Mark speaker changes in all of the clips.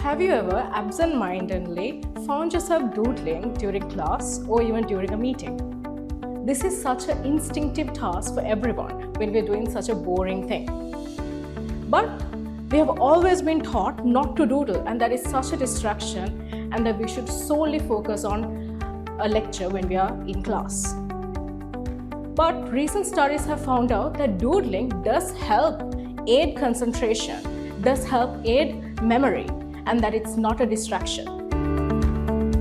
Speaker 1: Have you ever absent-mindedly found yourself doodling during class or even during a meeting? This is such an instinctive task for everyone when we're doing such a boring thing. But we have always been taught not to doodle, and that is such a distraction, and that we should solely focus on a lecture when we are in class. But recent studies have found out that doodling does help aid concentration, does help aid memory, and that it's not a distraction.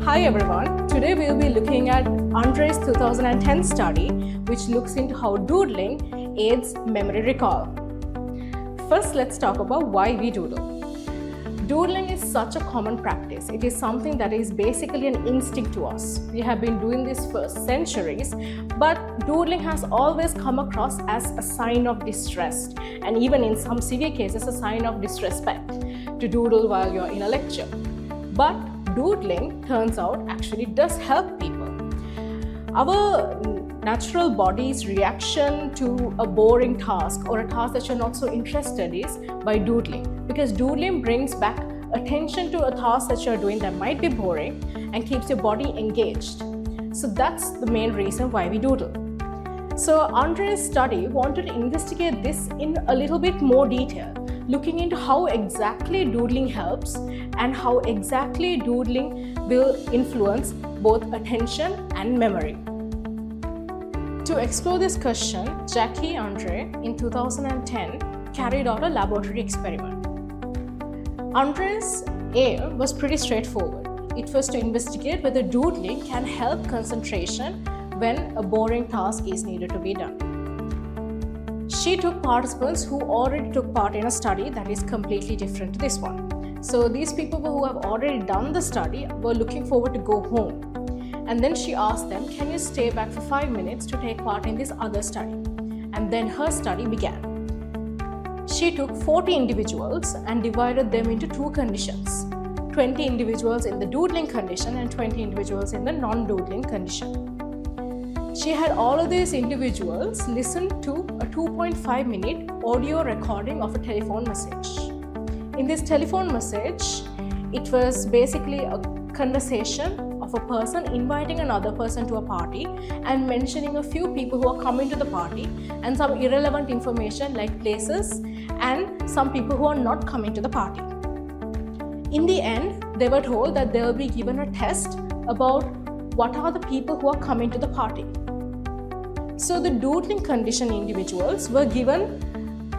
Speaker 1: Hi everyone, today we'll be looking at Andre's 2010 study which looks into how doodling aids memory recall. First, let's talk about why we doodle. Doodling is such a common practice. It is something that is basically an instinct to us. We have been doing this for centuries, but doodling has always come across as a sign of distress, and even in some severe cases, a sign of disrespect to doodle while you're in a lecture. But doodling, turns out, actually does help people. Our natural body's reaction to a boring task or a task that you're not so interested is by doodling, because doodling brings back attention to a task that you're doing that might be boring and keeps your body engaged. So that's the main reason why we doodle. So Andre's study wanted to investigate this in a little bit more detail, looking into how exactly doodling helps and how exactly doodling will influence both attention and memory. To explore this question, Jackie Andre in 2010 carried out a laboratory experiment. Andre's aim was pretty straightforward. It was to investigate whether doodling can help concentration when a boring task is needed to be done. She took participants who already took part in a study that is completely different to this one. So these people who have already done the study were looking forward to go home. And then she asked them, can you stay back for 5 minutes to take part in this other study? And then her study began. She took 40 individuals and divided them into two conditions, 20 individuals in the doodling condition and 20 individuals in the non-doodling condition. She had all of these individuals listen to a 2.5-minute audio recording of a telephone message. In this telephone message, it was basically a conversation of a person inviting another person to a party and mentioning a few people who are coming to the party and some irrelevant information like places and some people who are not coming to the party. In the end, they were told that they will be given a test about what are the people who are coming to the party. So the doodling condition individuals were given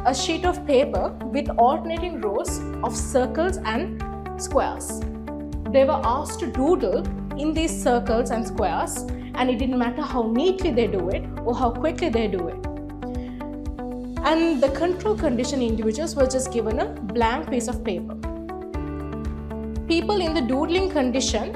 Speaker 1: a sheet of paper with alternating rows of circles and squares. They were asked to doodle in these circles and squares, and it didn't matter how neatly they do it or how quickly they do it. And the control condition individuals were just given a blank piece of paper. People in the doodling condition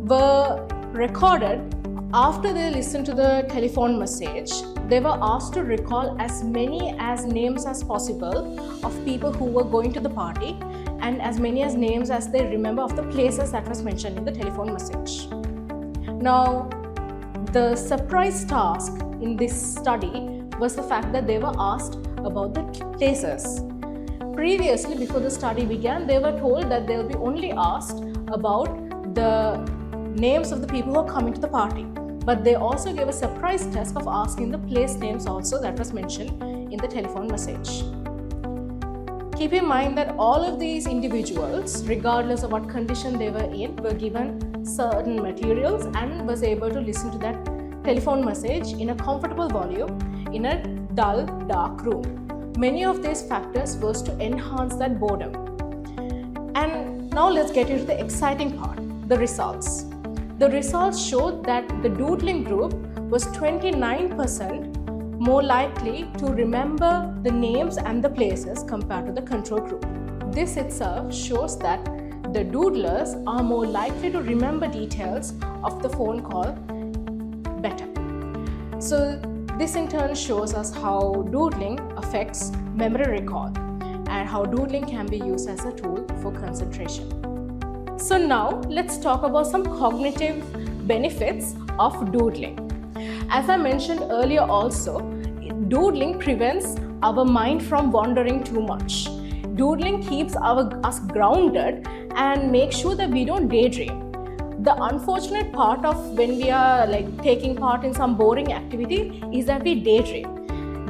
Speaker 1: were recorded after they listened to the telephone message. They were asked to recall as many as names as possible of people who were going to the party and as many as names as they remember of the places that was mentioned in the telephone message. Now, the surprise task in this study was the fact that they were asked about the places. Previously, before the study began, they were told that they will be only asked about the names of the people who are coming to the party. But they also gave a surprise test of asking the place names also that was mentioned in the telephone message. Keep in mind that all of these individuals, regardless of what condition they were in, were given certain materials and was able to listen to that telephone message in a comfortable volume in a dull, dark room. Many of these factors was to enhance that boredom. And now let's get into the exciting part, the results. The results showed that the doodling group was 29% more likely to remember the names and the places compared to the control group. This itself shows that the doodlers are more likely to remember details of the phone call better. So this in turn shows us how doodling affects memory recall and how doodling can be used as a tool for concentration. So now let's talk about some cognitive benefits of doodling. As I mentioned earlier also, doodling prevents our mind from wandering too much. Doodling keeps us grounded and make sure that we don't daydream. The unfortunate part of when we are taking part in some boring activity is that we daydream.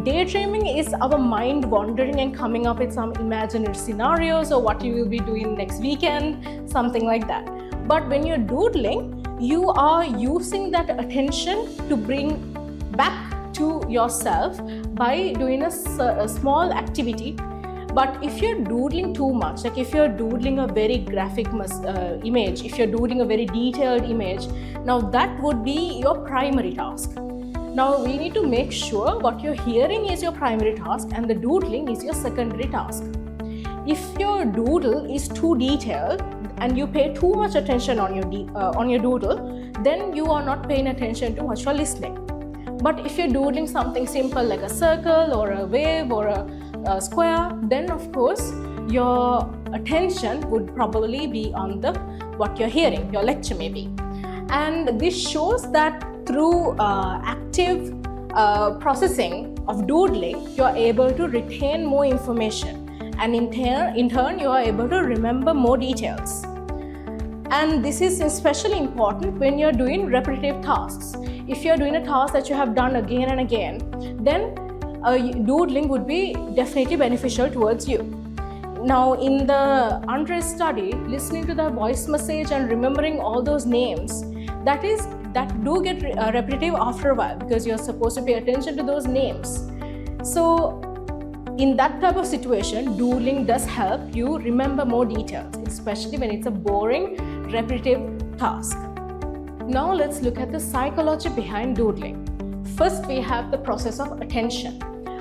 Speaker 1: Daydreaming is our mind wandering and coming up with some imaginary scenarios or what you will be doing next weekend, something like that. But when you're doodling, you are using that attention to bring back to yourself by doing a small activity. But if you're doodling too much, like if you're doodling a very graphic image, if you're doodling a very detailed image, now that would be your primary task. Now we need to make sure what you're hearing is your primary task and the doodling is your secondary task. If your doodle is too detailed and you pay too much attention on your doodle, then you are not paying attention to what you're listening. But if you're doodling something simple like a circle or a wave or a square, then of course your attention would probably be on what you're hearing, your lecture maybe. And this shows that through active processing of doodling, you are able to retain more information, and in turn you are able to remember more details. And this is especially important when you're doing repetitive tasks. If you're doing a task that you have done again and again, then doodling would be definitely beneficial towards you. Now in the Andres study, listening to the voice message and remembering all those names, that do get repetitive after a while because you're supposed to pay attention to those names. So in that type of situation, doodling does help you remember more details, especially when it's a boring, repetitive task. Now let's look at the psychology behind doodling. First, we have the process of attention.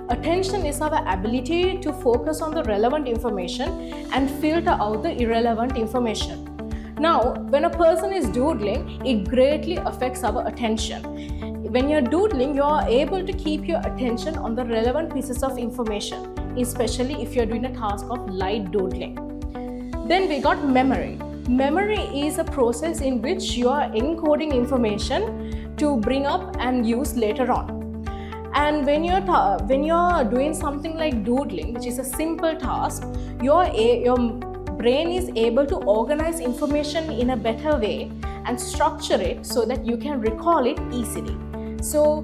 Speaker 1: Attention is our ability to focus on the relevant information and filter out the irrelevant information. Now, when a person is doodling, it greatly affects our attention. When you're doodling, you are able to keep your attention on the relevant pieces of information, especially if you're doing a task of light doodling. Then we got memory. Memory is a process in which you are encoding information to bring up and use later on. And when you're doing something like doodling, which is a simple task, your brain is able to organize information in a better way and structure it so that you can recall it easily. So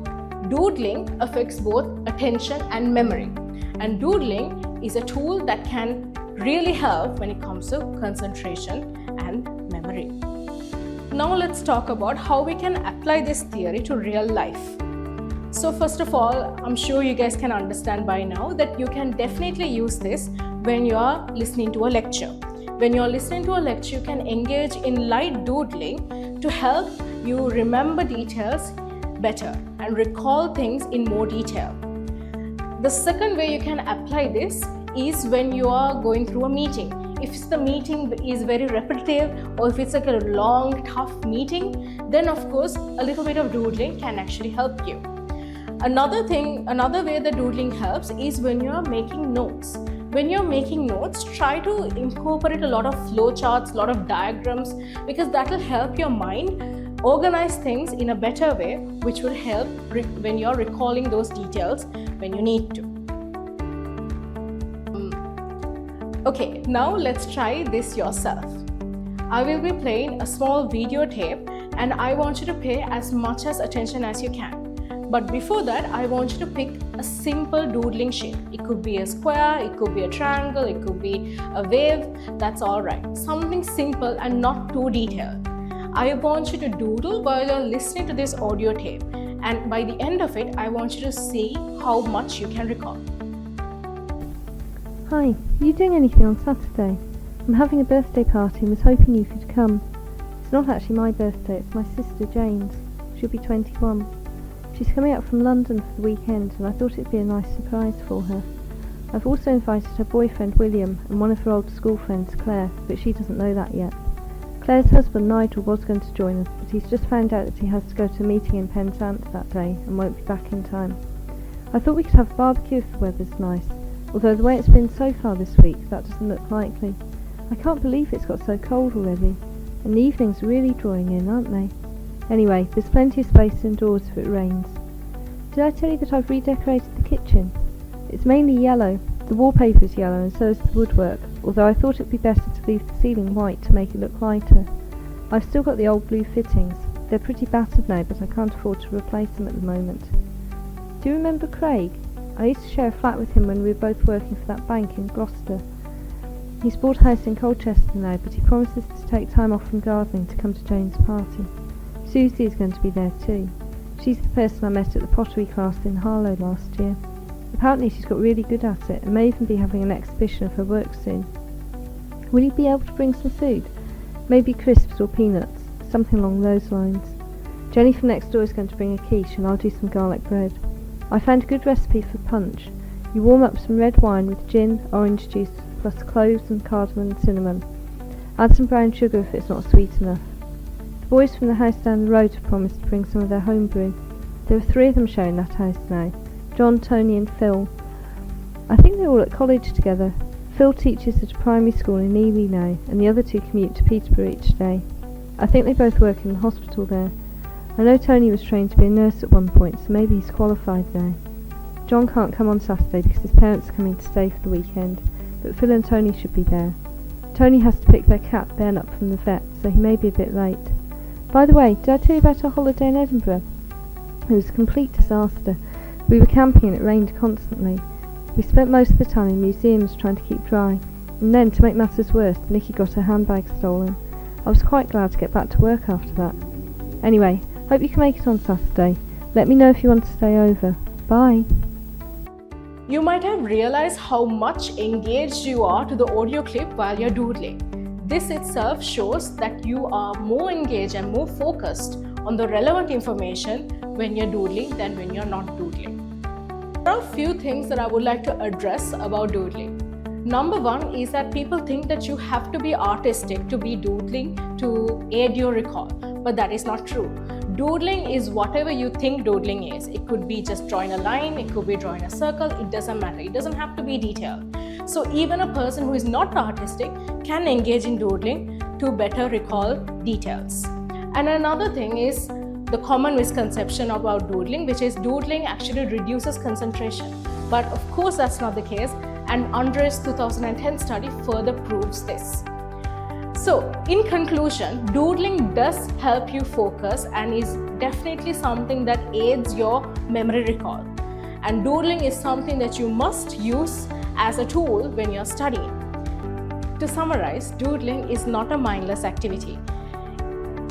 Speaker 1: doodling affects both attention and memory. And doodling is a tool that can really help when it comes to concentration and memory. Now let's talk about how we can apply this theory to real life. So first of all, I'm sure you guys can understand by now that you can definitely use this when you are listening to a lecture. When you're listening to a lecture, you can engage in light doodling to help you remember details better and recall things in more detail. The second way you can apply this is when you are going through a meeting. If the meeting is very repetitive or if it's like a long, tough meeting, then of course a little bit of doodling can actually help you. Another way that doodling helps is when you're making notes. When you're making notes, try to incorporate a lot of flowcharts, a lot of diagrams, because that will help your mind organize things in a better way, which will help when you're recalling those details when you need to. Okay, now let's try this yourself. I will be playing a small video tape and I want you to pay as much attention as you can. But before that, I want you to pick a simple doodling shape. It could be a square, it could be a triangle, it could be a wave, that's all right. Something simple and not too detailed. I want you to doodle while you're listening to this audio tape. And by the end of it, I want you to see how much you can recall.
Speaker 2: Hi, are you doing anything on Saturday? I'm having a birthday party and was hoping you could come. It's not actually my birthday, it's my sister Jane's. She'll be 21. She's coming up from London for the weekend and I thought it'd be a nice surprise for her. I've also invited her boyfriend William and one of her old school friends Claire, but she doesn't know that yet. Claire's husband Nigel was going to join us, but he's just found out that he has to go to a meeting in Penzance that day and won't be back in time. I thought we could have a barbecue if the weather's nice, although the way it's been so far this week, that doesn't look likely. I can't believe it's got so cold already, and the evenings are really drawing in, aren't they? Anyway, there's plenty of space indoors if it rains. Did I tell you that I've redecorated the kitchen? It's mainly yellow. The wallpaper is yellow and so is the woodwork. although I thought it would be better to leave the ceiling white to make it look lighter. I've still got the old blue fittings. They're pretty battered now, but I can't afford to replace them at the moment. Do you remember Craig? I used to share a flat with him when we were both working for that bank in Gloucester. He's bought a house in Colchester now, but he promises to take time off from gardening to come to Jane's party. Susie is going to be there too. She's the person I met at the pottery class in Harlow last year. Apparently she's got really good at it and may even be having an exhibition of her work soon. Will you be able to bring some food? Maybe crisps or peanuts, something along those lines. Jenny from next door is going to bring a quiche and I'll do some garlic bread. I found a good recipe for punch. You warm up some red wine with gin, orange juice, plus cloves and cardamom and cinnamon. Add some brown sugar if it's not sweet enough. The boys from the house down the road have promised to bring some of their home brew. There are 3 of them showing that house now. John, Tony and Phil. I think they're all at college together. Phil teaches at a primary school in Ely now, and the other 2 commute to Peterborough each day. I think they both work in the hospital there. I know Tony was trained to be a nurse at one point, so maybe he's qualified now. John can't come on Saturday because his parents are coming to stay for the weekend, but Phil and Tony should be there. Tony has to pick their cat Ben up from the vet, so he may be a bit late. By the way, did I tell you about our holiday in Edinburgh? It was a complete disaster. We were camping and it rained constantly. We spent most of the time in museums trying to keep dry, and then, to make matters worse, Nikki got her handbag stolen. I was quite glad to get back to work after that. Anyway, hope you can make it on Saturday. Let me know if you want to stay over. Bye.
Speaker 1: You might have realized how much engaged you are to the audio clip while you're doodling. This itself shows that you are more engaged and more focused on the relevant information when you're doodling than when you're not doodling. There are a few things that I would like to address about doodling. Number 1 is that people think that you have to be artistic to be doodling to aid your recall, but that is not true. Doodling is whatever you think doodling is. It could be just drawing a line, it could be drawing a circle, it doesn't matter. It doesn't have to be detailed. So even a person who is not artistic can engage in doodling to better recall details. And another thing is the common misconception about doodling, which is doodling actually reduces concentration. But of course that's not the case, and Andres' 2010 study further proves this. So, in conclusion, doodling does help you focus and is definitely something that aids your memory recall. And doodling is something that you must use as a tool when you're studying. To summarize, doodling is not a mindless activity,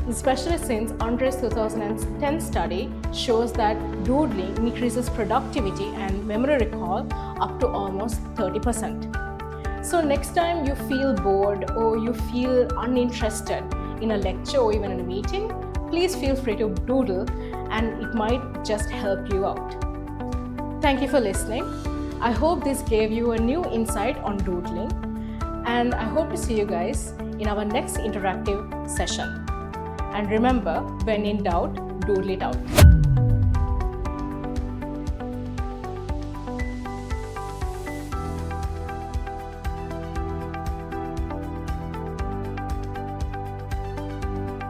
Speaker 1: especially since Andres' 2010 study shows that doodling increases productivity and memory recall up to almost 30%. So next time you feel bored or you feel uninterested in a lecture or even in a meeting, please feel free to doodle and it might just help you out. Thank you for listening. I hope this gave you a new insight on doodling, and I hope to see you guys in our next interactive session. And remember, when in doubt, doodle it out.